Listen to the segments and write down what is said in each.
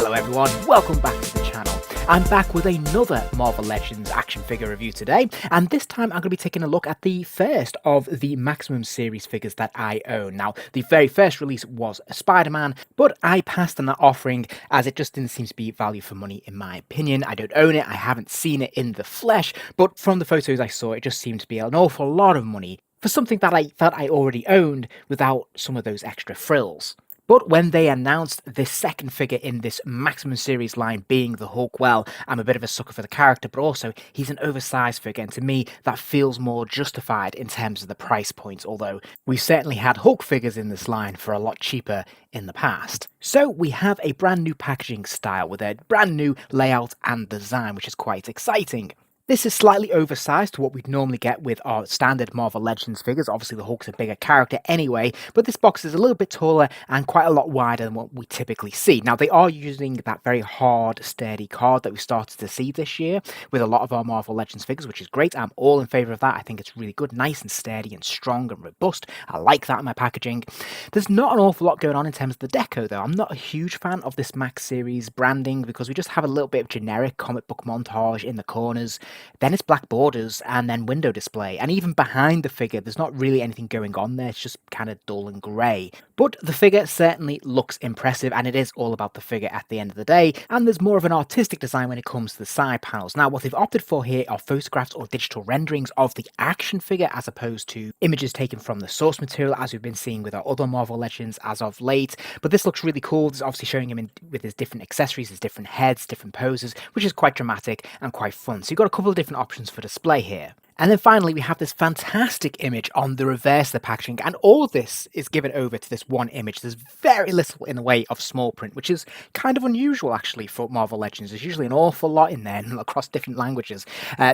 Hello everyone, welcome back to the channel. I'm back with another Marvel Legends action figure review today, and this time I'm going to be taking a look at the first of the Maximum series figures that I own. Now, the very first release was Spider-Man, but I passed on that offering as it just didn't seem to be value for money in my opinion. I don't own it, I haven't seen it in the flesh, but from the photos I saw, it just seemed to be an awful lot of money for something that I felt I already owned without some of those extra frills. But when they announced this second figure in this Maximum series line being the Hulk, well, I'm a bit of a sucker for the character, but also he's an oversized figure, and to me that feels more justified in terms of the price point, although we've certainly had Hulk figures in this line for a lot cheaper in the past. So we have a brand new packaging style with a brand new layout and design, which is quite exciting. This is slightly oversized to what we'd normally get with our standard Marvel Legends figures. Obviously, the Hulk's a bigger character anyway, but this box is a little bit taller and quite a lot wider than what we typically see. Now, they are using that very hard, sturdy card that we started to see this year with a lot of our Marvel Legends figures, which is great. I'm all in favor of that. I think it's really good, nice and sturdy and strong and robust. I like that in my packaging. There's not an awful lot going on in terms of the deco, though. I'm not a huge fan of this Max series branding because we just have a little bit of generic comic book montage in the corners. Then it's black borders and then window display, and even behind the figure there's not really anything going on there, it's just kind of dull and grey. But the figure certainly looks impressive, and it is all about the figure at the end of the day, and there's more of an artistic design when it comes to the side panels. Now, what they've opted for here are photographs or digital renderings of the action figure as opposed to images taken from the source material as we've been seeing with our other Marvel Legends as of late. But this looks really cool. It's obviously showing him with his different accessories, his different heads, different poses, which is quite dramatic and quite fun. So you've got a couple of different options for display here. And then finally, we have this fantastic image on the reverse of the packaging, and all of this is given over to this one image. There's very little in the way of small print, which is kind of unusual actually for Marvel Legends. There's usually an awful lot in there across different languages.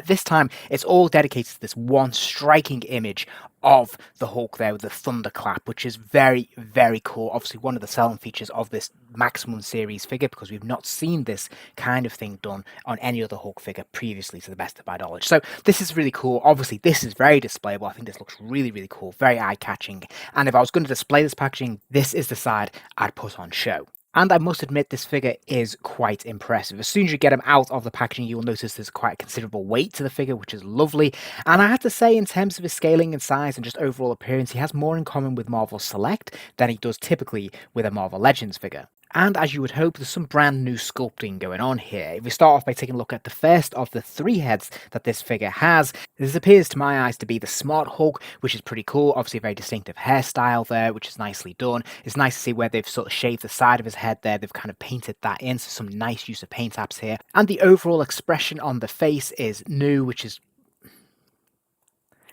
This time, it's all dedicated to this one striking image of the Hulk there with the thunderclap, which is very, very cool. Obviously, one of the selling features of this Maximum series figure, because we've not seen this kind of thing done on any other Hulk figure previously, to the best of my knowledge. So this is really cool. Obviously, this is very displayable. I think this looks really, really cool, very eye-catching. And if I was going to display this packaging, this is the side I'd put on show. And I must admit, this figure is quite impressive. As soon as you get him out of the packaging, you'll notice there's quite a considerable weight to the figure, which is lovely. And I have to say, in terms of his scaling and size and just overall appearance, he has more in common with Marvel Select than he does typically with a Marvel Legends figure. And as you would hope, there's some brand new sculpting going on here. If we start off by taking a look at the first of the three heads that this figure has, this appears to my eyes to be the Smart Hulk, which is pretty cool. Obviously a very distinctive hairstyle there, which is nicely done. It's nice to see where they've sort of shaved the side of his head there. They've kind of painted that in, so some nice use of paint apps here. And the overall expression on the face is new, which is...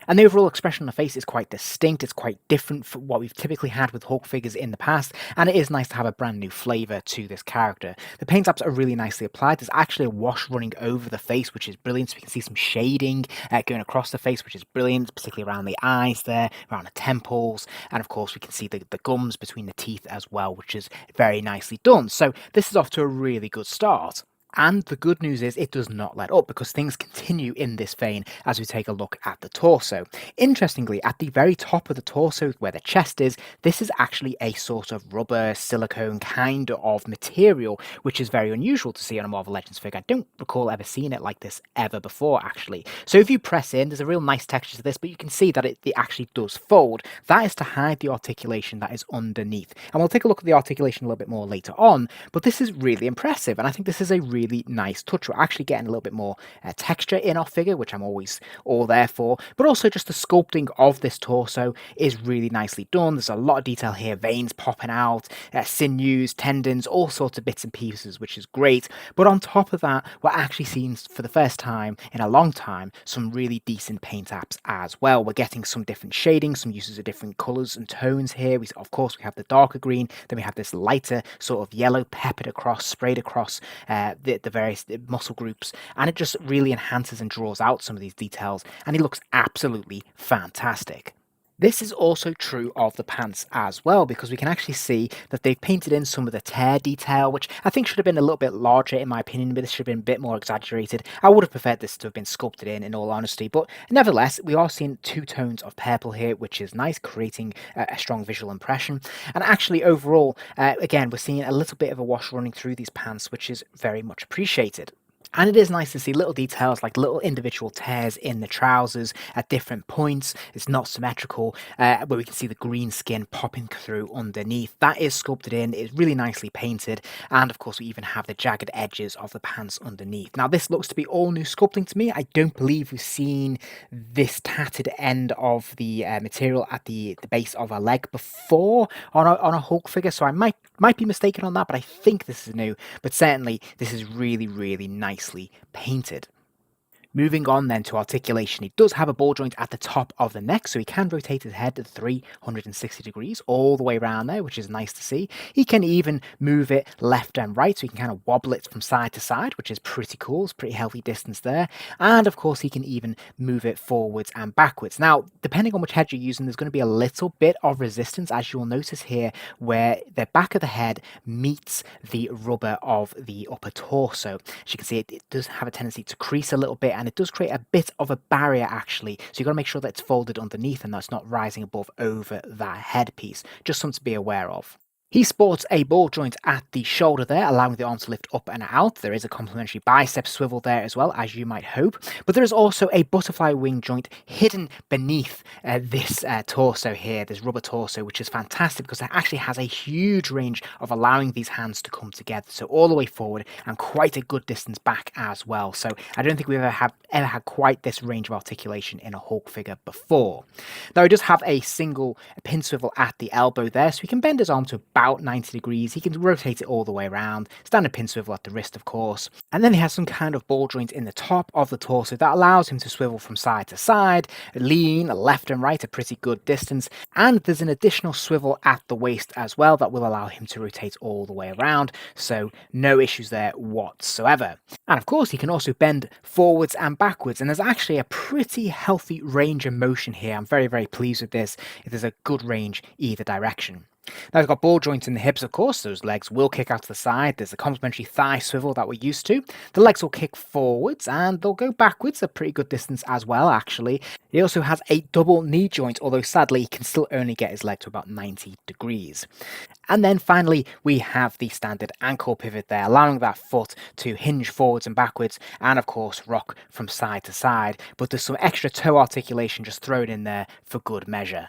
And the overall expression on the face is quite distinct. It's quite different from what we've typically had with Hulk figures in the past, and it is nice to have a brand new flavour to this character. The paint apps are really nicely applied. There's actually a wash running over the face, which is brilliant, so we can see some shading going across the face, which is brilliant, particularly around the eyes there, around the temples, and of course we can see the gums between the teeth as well, which is very nicely done. So this is off to a really good start. And the good news is it does not let up, because things continue in this vein as we take a look at the torso. Interestingly, at the very top of the torso where the chest is, this is actually a sort of rubber, silicone kind of material, which is very unusual to see on a Marvel Legends figure. I don't recall ever seeing it like this ever before, actually. So if you press in, there's a real nice texture to this, but you can see that it actually does fold. That is to hide the articulation that is underneath. And we'll take a look at the articulation a little bit more later on, but this is really impressive, and I think this is a really nice touch. We're actually getting a little bit more texture in our figure, which I'm always all there for, but also just the sculpting of this torso is really nicely done. There's a lot of detail here, veins popping out, sinews, tendons, all sorts of bits and pieces, which is great. But on top of that, we're actually seeing, for the first time in a long time, some really decent paint apps as well. We're getting some different shading, some uses of different colours and tones here. Of course, we have the darker green, then we have this lighter sort of yellow peppered across, sprayed across the various muscle groups, and it just really enhances and draws out some of these details, and he looks absolutely fantastic. This is also true of the pants as well, because we can actually see that they've painted in some of the tear detail, which I think should have been a little bit larger in my opinion, but this should have been a bit more exaggerated. I would have preferred this to have been sculpted in all honesty, but nevertheless, we are seeing two tones of purple here, which is nice, creating a strong visual impression. And actually, overall, again, we're seeing a little bit of a wash running through these pants, which is very much appreciated. And it is nice to see little details like little individual tears in the trousers at different points. It's not symmetrical, where we can see the green skin popping through underneath. That is sculpted in, it's really nicely painted. And of course, we even have the jagged edges of the pants underneath. Now, this looks to be all new sculpting to me. I don't believe we've seen this tattered end of the material at the base of a leg before on a Hulk figure. So I might be mistaken on that, but I think this is new. But certainly, this is really, really nicely painted. Moving on then to articulation, he does have a ball joint at the top of the neck, so he can rotate his head at 360 degrees all the way around there, which is nice to see. He can even move it left and right, so he can kind of wobble it from side to side, which is pretty cool. It's pretty healthy distance there. And of course, he can even move it forwards and backwards. Now, depending on which head you're using, there's going to be a little bit of resistance, as you'll notice here, where the back of the head meets the rubber of the upper torso. As you can see, it does have a tendency to crease a little bit, and it does create a bit of a barrier actually. So you've got to make sure that it's folded underneath and that's not rising above over that headpiece. Just something to be aware of. He sports a ball joint at the shoulder there, allowing the arm to lift up and out. There is a complementary bicep swivel there as well, as you might hope. But there is also a butterfly wing joint hidden beneath this torso here, this rubber torso, which is fantastic because it actually has a huge range of allowing these hands to come together. So all the way forward and quite a good distance back as well. So I don't think we've ever had quite this range of articulation in a Hulk figure before. Now, he does have a single pin swivel at the elbow there, so he can bend his arm to about 90 degrees. He can rotate it all the way around. Standard pin swivel at the wrist, of course. And then he has some kind of ball joint in the top of the torso that allows him to swivel from side to side, lean left and right a pretty good distance. And there's an additional swivel at the waist as well that will allow him to rotate all the way around. So no issues there whatsoever. And of course, he can also bend forwards and backwards. And there's actually a pretty healthy range of motion here. I'm very, very pleased with this. There's a good range either direction. Now, he's got ball joints in the hips, of course. Those legs will kick out to the side. There's a complementary thigh swivel that we're used to. The legs will kick forwards and they'll go backwards a pretty good distance as well, actually. He also has a double knee joint, although sadly, he can still only get his leg to about 90 degrees. And then finally, we have the standard ankle pivot there, allowing that foot to hinge forwards and backwards and, of course, rock from side to side. But there's some extra toe articulation just thrown in there for good measure.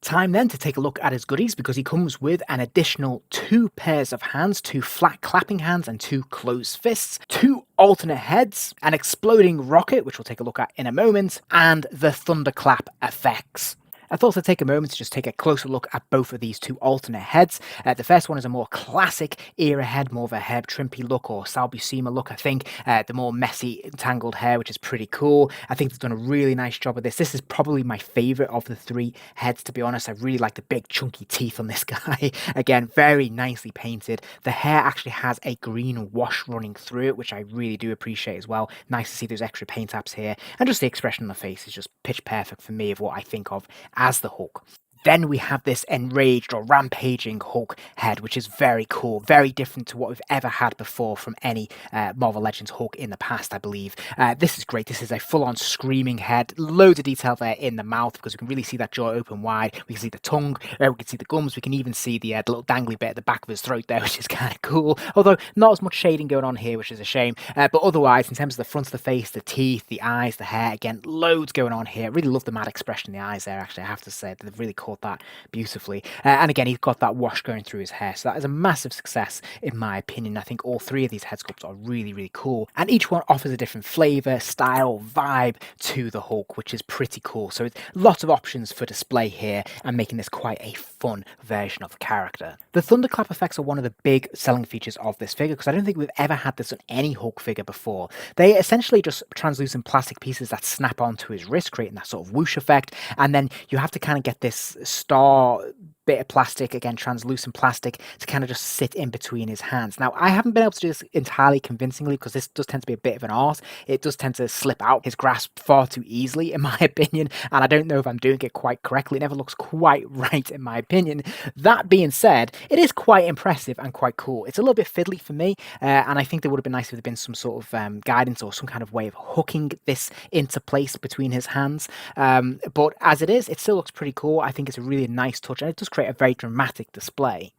Time then to take a look at his goodies because he comes with an additional 2 pairs of hands, 2 flat clapping hands and 2 closed fists, 2 alternate heads, an exploding rocket, which we'll take a look at in a moment, and the thunderclap effects. I thought I'd take a moment to just take a closer look at both of these 2 alternate heads. The first one is a more classic era head, more of a Herb Trimpe look or Sal Buscema look, I think. The more messy, tangled hair, which is pretty cool. I think they've done a really nice job of this. This is probably my favourite of the 3 heads, to be honest. I really like the big chunky teeth on this guy. Again, very nicely painted. The hair actually has a green wash running through it, which I really do appreciate as well. Nice to see those extra paint apps here. And just the expression on the face is just pitch perfect for me of what I think of as the Hulk. Then we have this enraged or rampaging Hulk head, which is very cool, very different to what we've ever had before from any Marvel Legends Hulk in the past, I believe. This is great. This is a full-on screaming head. Loads of detail there in the mouth because we can really see that jaw open wide. We can see the tongue, we can see the gums. We can even see the little dangly bit at the back of his throat there, which is kind of cool. Although not as much shading going on here, which is a shame. But otherwise, in terms of the front of the face, the teeth, the eyes, the hair, again, loads going on here. Really love the mad expression in the eyes there, actually, I have to say. They've really caught that beautifully. And again, he's got that wash going through his hair. So that is a massive success, in my opinion. I think all 3 of these head sculpts are really, really cool. And each one offers a different flavour, style, vibe to the Hulk, which is pretty cool. So it's lots of options for display here and making this quite a fun version of the character. The thunderclap effects are one of the big selling features of this figure because I don't think we've ever had this on any Hulk figure before. They essentially just translucent plastic pieces that snap onto his wrist, creating that sort of whoosh effect. And then you have to kind of get this star bit of plastic, again, translucent plastic, to kind of just sit in between his hands. Now, I haven't been able to do this entirely convincingly because this does tend to be a bit of an art. It does tend to slip out his grasp far too easily, in my opinion, and I don't know if I'm doing it quite correctly. It never looks quite right, in my opinion. That being said, it is quite impressive and quite cool. It's a little bit fiddly for me, and I think there would have been nice if there'd been some sort of guidance or some kind of way of hooking this into place between his hands. But as it is, it still looks pretty cool. I think it's a really nice touch, and it does create a very dramatic display.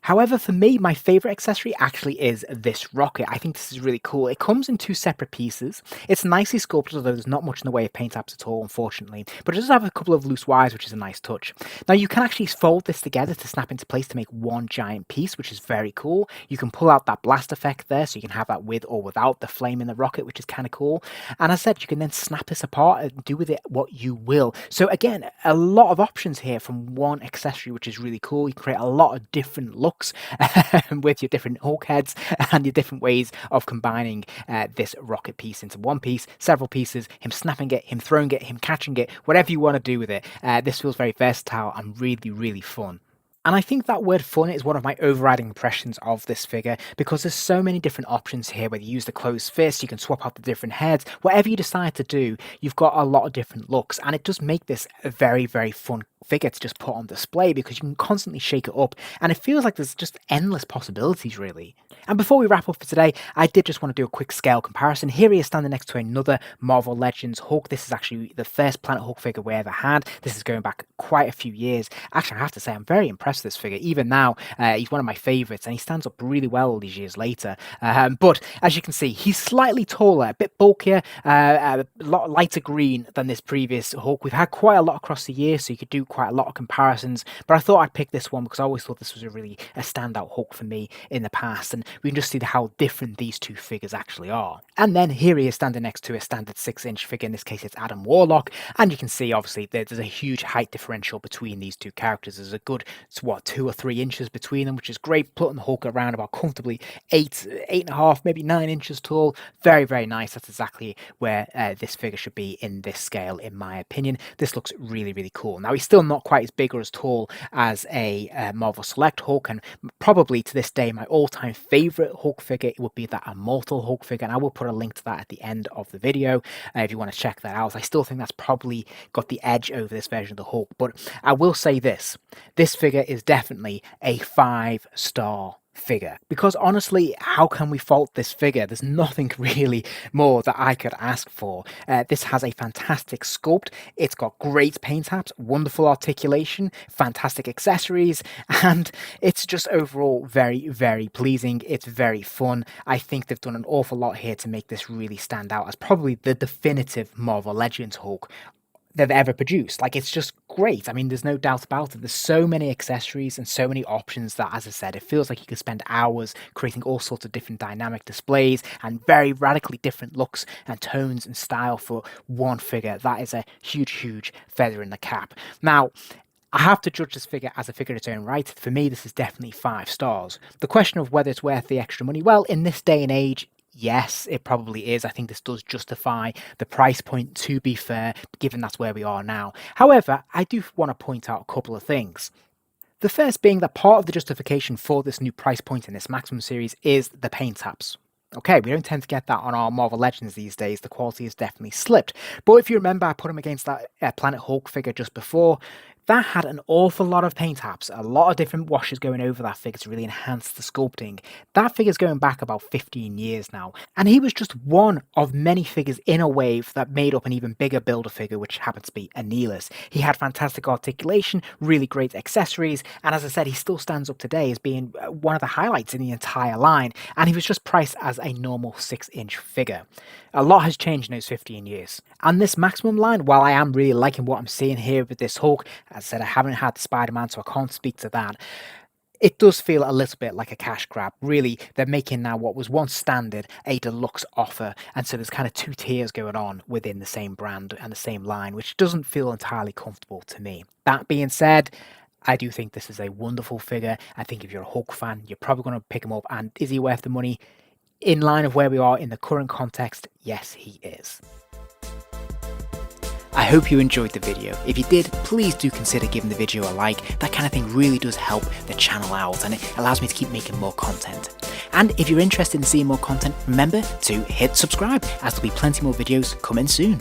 However, for me, my favorite accessory actually is this rocket. I think this is really cool. It comes in two separate pieces. It's nicely sculpted, although there's not much in the way of paint apps at all, unfortunately. But it does have a couple of loose wires, which is a nice touch. Now, you can actually fold this together to snap into place to make one giant piece, which is very cool. You can pull out that blast effect there, so you can have that with or without the flame in the rocket, which is kind of cool. And as I said, you can then snap this apart and do with it what you will. So again, a lot of options here from one accessory, which is really cool. You can create a lot of different looks with your different Hulk heads and your different ways of combining this rocket piece into one piece, several pieces, him snapping it, him throwing it, him catching it, whatever you want to do with it. This feels very versatile and really, really fun. And I think that word fun is one of my overriding impressions of this figure because there's so many different options here. Whether you use the closed fist, you can swap out the different heads, whatever you decide to do, you've got a lot of different looks. And it does make this a very, very fun figure to just put on display because you can constantly shake it up and it feels like there's just endless possibilities, really. And before we wrap up for today, I did just want to do a quick scale comparison. Here he is standing next to another Marvel Legends Hulk. This is actually the first Planet Hulk figure we ever had. This is going back quite a few years. Actually, I have to say, I'm very impressed with this figure. Even now, he's one of my favourites and he stands up really well all these years later. But as you can see, he's slightly taller, a bit bulkier, a lot lighter green than this previous Hulk. We've had quite a lot across the year, so you could do quite a lot of comparisons. But I thought I'd pick this one because I always thought this was a standout Hulk for me in the past. And we can just see how different these two figures actually are. And then here he is standing next to a standard 6-inch figure. In this case, it's Adam Warlock. And you can see, obviously, there's a huge height differential between these two characters. There's a good, 2 or 3 inches between them, which is great, putting the Hulk around about comfortably 8.5, maybe 9 inches tall. Very, very nice. That's exactly where this figure should be in this scale, in my opinion. This looks really, really cool. Now, he's still not quite as big or as tall as a Marvel Select Hulk, and probably to this day, my all-time favorite Hulk figure would be that Immortal Hulk figure, and I will put a link to that at the end of the video if you want to check that out. I still think that's probably got the edge over this version of the Hulk, but I will say this figure is definitely a 5-star figure, because honestly, how can we fault this figure? There's nothing really more that I could ask for. This has a fantastic sculpt, it's got great paint apps, wonderful articulation, fantastic accessories, and it's just overall very, very pleasing. It's very fun. I think they've done an awful lot here to make this really stand out as probably the definitive Marvel Legends Hulk they've ever produced. Like, it's just great. I mean, there's no doubt about it. There's so many accessories and so many options that, as I said, it feels like you could spend hours creating all sorts of different dynamic displays and very radically different looks and tones and style for one figure. That is a huge, huge feather in the cap. Now, I have to judge this figure as a figure in its own right. For me, this is definitely 5 stars. The question of whether it's worth the extra money, well, in this day and age, yes, it probably is. I think this does justify the price point, to be fair, given that's where we are now. However, I do want to point out a couple of things. The first being that part of the justification for this new price point in this Maximum series is the paint apps. Okay, we don't tend to get that on our Marvel Legends these days. The quality has definitely slipped. But if you remember, I put him against that Planet Hulk figure just before. That had an awful lot of paint apps, a lot of different washes going over that figure to really enhance the sculpting. That figure's going back about 15 years now, and he was just one of many figures in a wave that made up an even bigger Build-A-Figure, which happens to be Aeneas. He had fantastic articulation, really great accessories, and as I said, he still stands up today as being one of the highlights in the entire line, and he was just priced as a normal 6-inch figure. A lot has changed in those 15 years. And this Maximum line, while I am really liking what I'm seeing here with this Hulk, as I said, I haven't had Spider-Man, so I can't speak to that. It does feel a little bit like a cash grab. Really, they're making now what was once standard a deluxe offer, and so there's kind of 2 tiers going on within the same brand and the same line, which doesn't feel entirely comfortable to me. That being said, I do think this is a wonderful figure. I think if you're a Hulk fan, you're probably going to pick him up, and is he worth the money? In line of where we are in the current context, yes, he is. I hope you enjoyed the video. If you did, please do consider giving the video a like. That kind of thing really does help the channel out and it allows me to keep making more content. And if you're interested in seeing more content, remember to hit subscribe as there'll be plenty more videos coming soon.